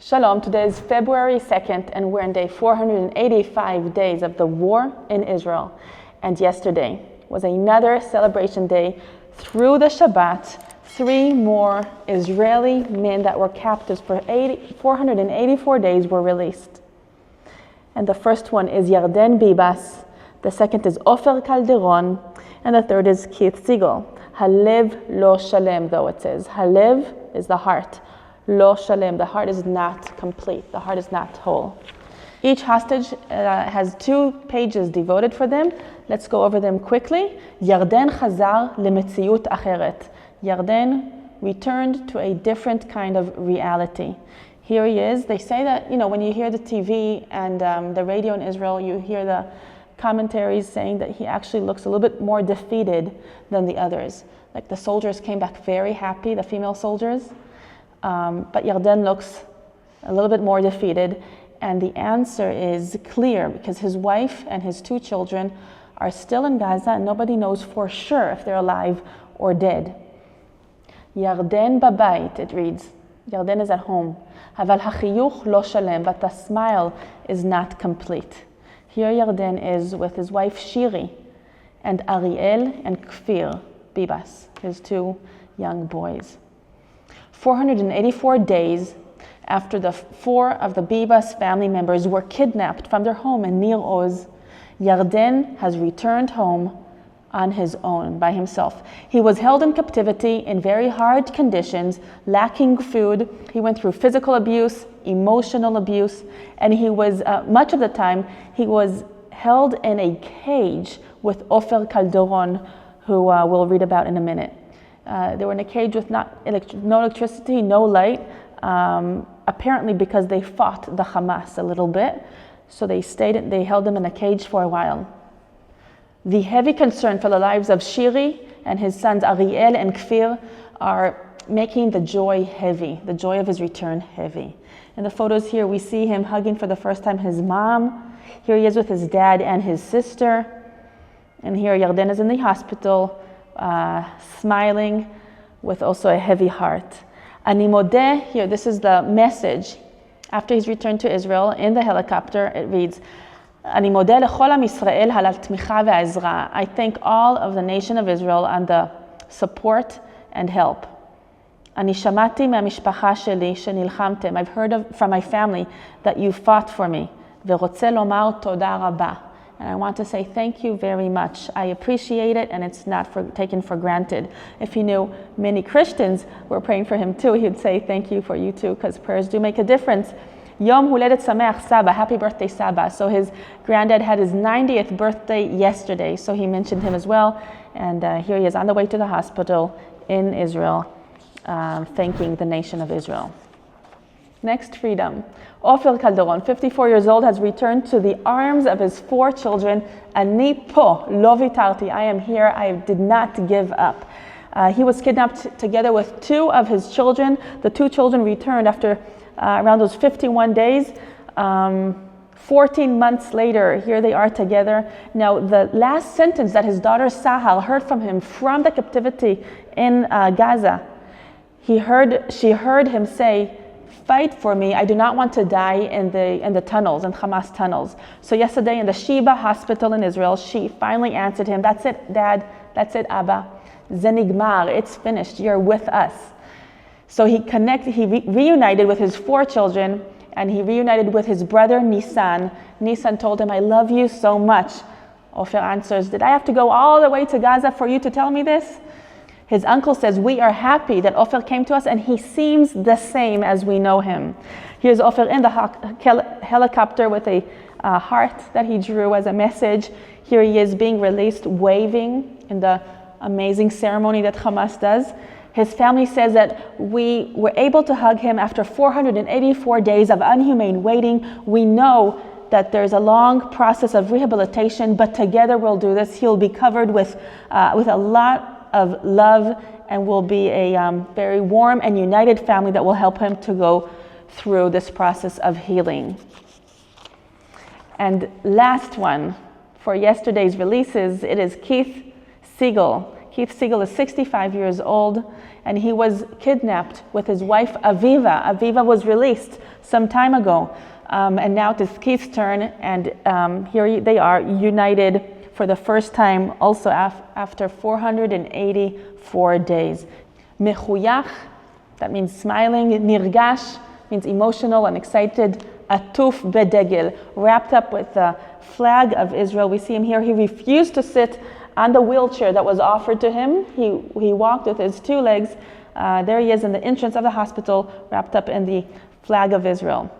Shalom, today is February 2nd and we're in day 485 days of the war in Israel. And yesterday was another celebration day. Through the Shabbat, 3 more Israeli men that were captives for 484 days were released. And the first one is Yarden Bibas, the second is Ofer Calderon, and the third is Keith Siegel. Halev lo shalem, though it says. Halev is the heart. Lo shalem, the heart is not complete, the heart is not whole. Each hostage has 2 pages devoted for them. Let's go over them quickly. Yarden chazar lemetziut acheret. Yarden returned to a different kind of reality. Here he is. They say that, when you hear the TV and the radio in Israel, you hear the commentaries saying that he actually looks a little bit more defeated than the others. Like the soldiers came back very happy, the female soldiers. But Yarden looks a little bit more defeated, and the answer is clear because his wife and his 2 children are still in Gaza and nobody knows for sure if they're alive or dead. Yarden babayit, it reads. Yarden is at home. Haval hachiyuch lo shalem, but the smile is not complete. Here Yarden is with his wife Shiri and Ariel and Kfir Bibas, his 2 young boys. 484 days after the 4 of the Bibas family members were kidnapped from their home in Nir Oz, Yarden has returned home on his own, by himself. He was held in captivity in very hard conditions, lacking food. He went through physical abuse, emotional abuse, and he was, much of the time, he was held in a cage with Ofer Calderon, who we'll read about in a minute. They were in a cage with no electricity, no light, apparently because they fought the Hamas a little bit. So they held them in a cage for a while. The heavy concern for the lives of Shiri and his sons Ariel and Kfir are making the joy heavy, the joy of his return heavy. In the photos here, we see him hugging for the first time his mom. Here he is with his dad and his sister. And here Yarden is in the hospital, smiling with also a heavy heart. Ani modeh, here, this is the message. After he's returned to Israel in the helicopter, it reads, Ani modeh lechol am Yisrael halal tmicha ve'ezra. I thank all of the nation of Israel on the support and help. Ani shamati me'amishpacha sheli shenilchamtem. I've heard from my family that you fought for me. Ve'rotze lomar toda rabah. And I want to say thank you very much. I appreciate it, and it's not taken for granted. If he knew many Christians were praying for him too, he'd say thank you for you too, because prayers do make a difference. Yom huledet sameach Saba, happy birthday Saba. So his granddad had his 90th birthday yesterday, so he mentioned him as well. And here he is on the way to the hospital in Israel, thanking the nation of Israel. Next, freedom. Ofer Calderon, 54 years old, has returned to the arms of his 4 children. Ani po, lo vitarti, I am here, I did not give up. He was kidnapped together with 2 of his children. The 2 children returned after around those 51 days. 14 months later, here they are together. Now, the last sentence that his daughter Sahal heard from him from the captivity in Gaza, she heard him say, "Fight for me. I do not want to die in the tunnels, in Hamas tunnels." So yesterday in the Sheba hospital in Israel, she finally answered him, "That's it, Dad. That's it, Abba. Zenigmar. It's finished. You're with us." So he reunited with his 4 children, and he reunited with his brother Nisan. Nisan told him, "I love you so much." Ofer answers, "Did I have to go all the way to Gaza for you to tell me this?" His uncle says, "We are happy that Ofer came to us and he seems the same as we know him." Here's Ofer in the helicopter with a heart that he drew as a message. Here he is being released, waving in the amazing ceremony that Hamas does. His family says that we were able to hug him after 484 days of unhumane waiting. We know that there's a long process of rehabilitation, but together we'll do this. He'll be covered with a lot of love and will be a very warm and united family that will help him to go through this process of healing. And last one for yesterday's releases, it is Keith Siegel. Keith Siegel is 65 years old, and he was kidnapped with his wife Aviva. Aviva was released some time ago, and now it is Keith's turn, and here they are united for the first time, also after 484 days. Mechuyach, that means smiling. Nirgash means emotional and excited. Atuf bedegel, wrapped up with the flag of Israel. We see him here. He refused to sit on the wheelchair that was offered to him. He walked with his two legs. There he is in the entrance of the hospital, wrapped up in the flag of Israel.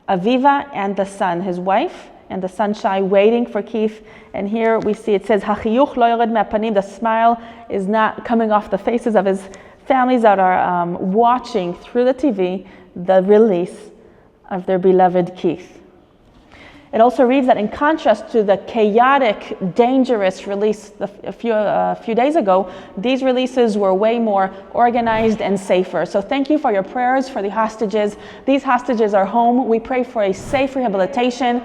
Aviva and the son, his wife, and the son Shai waiting for Keith. And here we see it says, Hachiyuch lo yored me'apanim, the smile is not coming off the faces of his families that are watching through the TV the release of their beloved Keith. It also reads that in contrast to the chaotic, dangerous release a few days ago, these releases were way more organized and safer. So thank you for your prayers for the hostages. These hostages are home. We pray for a safe rehabilitation.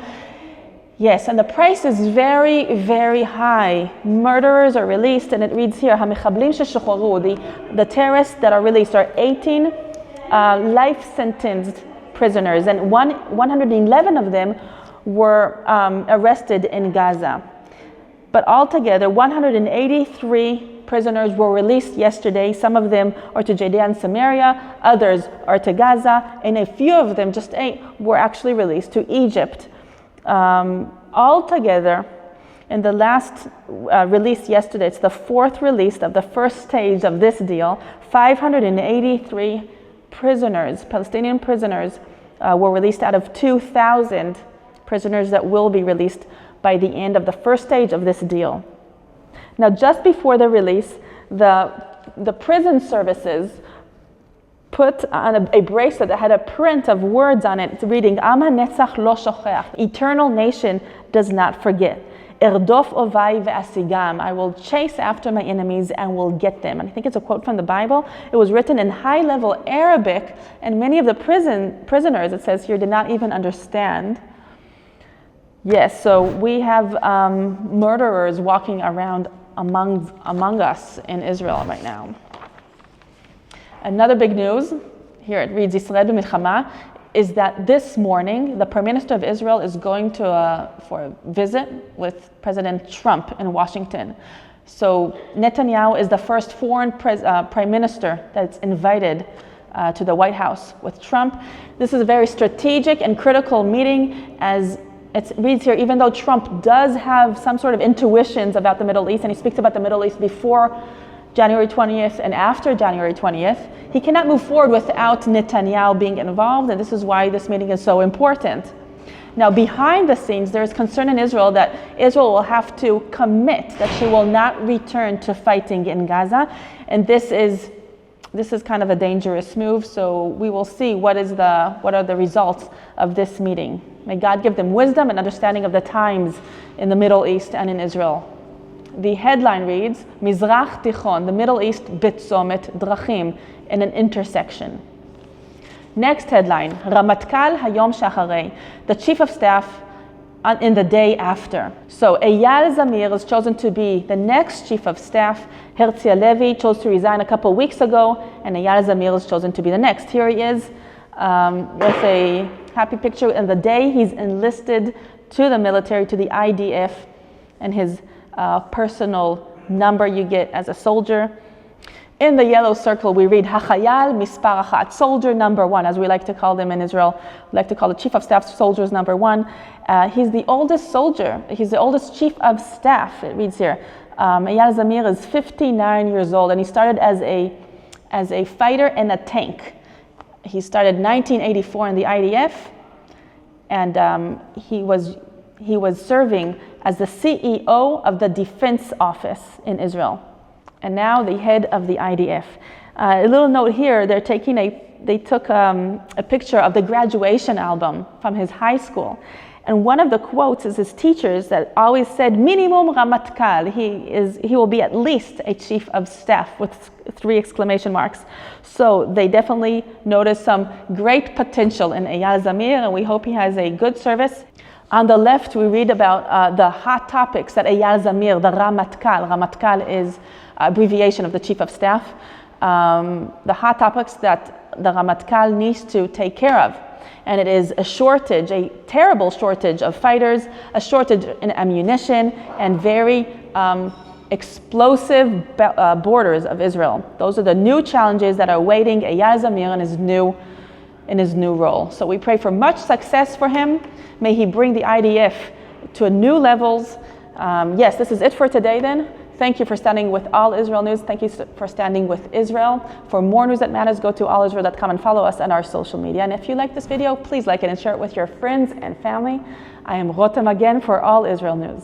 Yes, and the price is very, very high. Murderers are released, and it reads here, HaMechablim sheshuchroru, the terrorists that are released are 18 life-sentenced prisoners, and 111 of them were arrested in Gaza. But altogether, 183 prisoners were released yesterday. Some of them are to Judea and Samaria, others are to Gaza, and a few of them, just 8, were actually released to Egypt. Altogether, in the last release yesterday, it's the 4th release of the first stage of this deal, 583 prisoners, Palestinian prisoners, were released out of 2,000 prisoners that will be released by the end of the first stage of this deal. Now, just before the release, the prison services put on a bracelet that had a print of words on it reading, Am HaNetzach lo shochech, eternal nation does not forget. Erdof ovai ve'asigam, I will chase after my enemies and will get them. And I think it's a quote from the Bible. It was written in high-level Arabic, and many of the prisoners, it says here, did not even understand. Yes, so we have murderers walking around among us in Israel right now. Another big news, here it reads, Israel b'milchama, is that this morning the Prime Minister of Israel is going for a visit with President Trump in Washington. So Netanyahu is the first foreign Prime Minister that's invited to the White House with Trump. This is a very strategic and critical meeting, as it reads here, even though Trump does have some sort of intuitions about the Middle East, and he speaks about the Middle East before January 20th and after January 20th, he cannot move forward without Netanyahu being involved, and this is why this meeting is so important. Now, behind the scenes, there is concern in Israel that Israel will have to commit that she will not return to fighting in Gaza, and this is kind of a dangerous move, so we will see what are the results of this meeting. May God give them wisdom and understanding of the times in the Middle East and in Israel. The headline reads, Mizrach Tichon, the Middle East bitzomet drachim, in an intersection. Next headline, Ramatkal Hayom Shacharei, the Chief of Staff in the day after. So Eyal Zamir is chosen to be the next Chief of Staff. Herzi Halevi chose to resign a couple weeks ago, and Eyal Zamir is chosen to be the next. Here he is with a happy picture. And the day he's enlisted to the military, to the IDF, and his personal number you get as a soldier. In the yellow circle, we read Hachayal Mispar Achat, soldier number 1, as we like to call them in Israel. We like to call the Chief of Staff soldiers number 1. He's the oldest soldier. He's the oldest Chief of Staff, it reads here. Eyal Zamir is 59 years old, and he started as a fighter in a tank. He started 1984 in the IDF, and he was serving as the CEO of the Defense Office in Israel, and now the head of the IDF. A little note here, they took a picture of the graduation album from his high school, and one of the quotes is his teachers that always said, minimum Ramatkal, he will be at least a Chief of Staff with 3 exclamation marks. So they definitely noticed some great potential in Eyal Zamir, and we hope he has a good service. On the left, we read about the hot topics that Eyal Zamir, the Ramatkal is abbreviation of the Chief of Staff, the hot topics that the Ramatkal needs to take care of. And it is a shortage, a terrible shortage of fighters, a shortage in ammunition, and very explosive borders of Israel. Those are the new challenges that are awaiting Eyal Zamir in his new role. So we pray for much success for him. May he bring the IDF to new levels. Yes, this is it for today then. Thank you for standing with All Israel News. Thank you for standing with Israel. For more news that matters, go to allisrael.com and follow us on our social media. And if you like this video, please like it and share it with your friends and family. I am Rotem Magen for All Israel News.